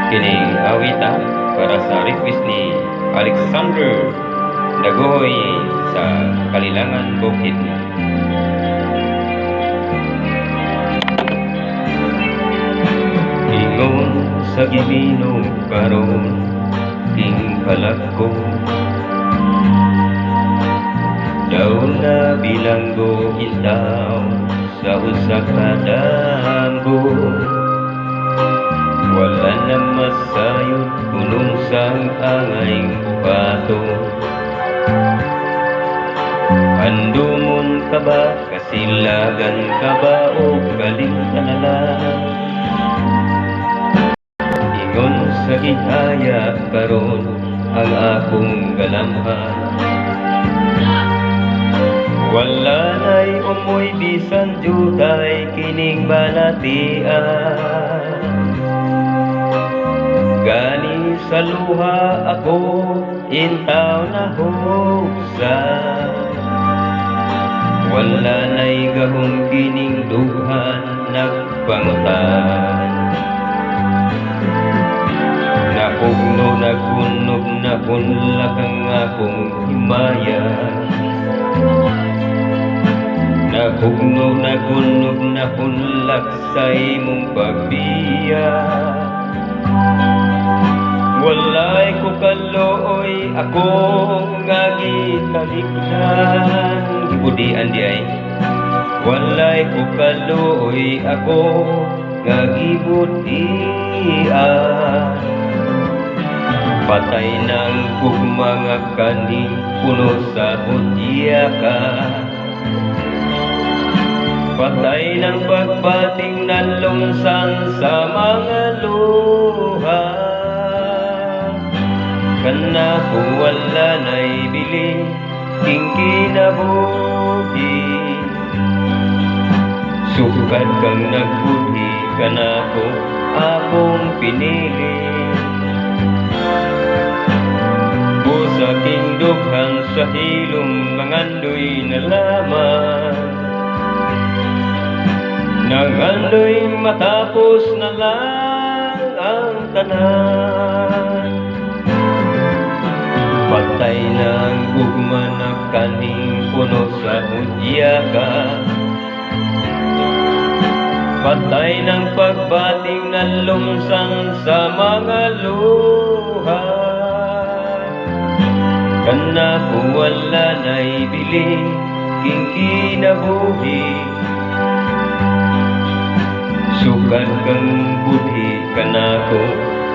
Kining awita para sa request ni Alexander Dagoy sa Kalilangan, Bukid. Ingon sa gibino karon king palako, daw na bilanggo intaw sa usa ka damgo. Wala na masayod kulong sang angay pato. Andumon ka ba, kasilagan ka ba o kalintanan? Ingon sa gihaya karon ang akong galamhan. Wala na'y umoy bisan juday kining balatian. Gani sa luha ako intaw na hugsa. Wala na'y gahong kining duhan nagpangutan. Napugno nagunog na punlak ang akong himaya. Napugno nagunog na punlak sa imong pagbiya. Walay ko kalooy ako nga gitalikdan. Gibudian di ay. Walay ko kalooy ako nga gibudian. Patay ng mga kaning puno sa budya ka. Patay ng pagbating nalungsan sa mga luha. Kana kung wala na'y bili king kinabuhi. Sukad kang nagbuhi kana ko akong pinili. Busa king dughan sa hilom mangandoy na lamang. Nangandoy matapos na lang ang tanan. Patay ng gugma na kaning puno sa budya ka. Patay ng pagbating na lumsan sa mga luha. Kana kung wala na'y bili king kinabuhi. Sukad kang budhi kana ko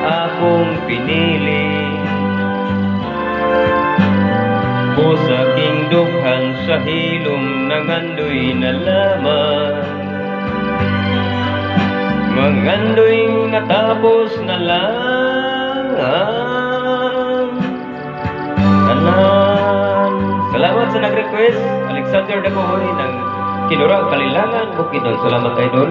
akong pinili. Busa king dughan sa hilom nangandoy na lamang. Mangandoy natapos na lang ang tanan. Salamat sa nag-request, Alexander Dagoy ng Kinura, Kalilangan, Bukidnon. Salamat, idol.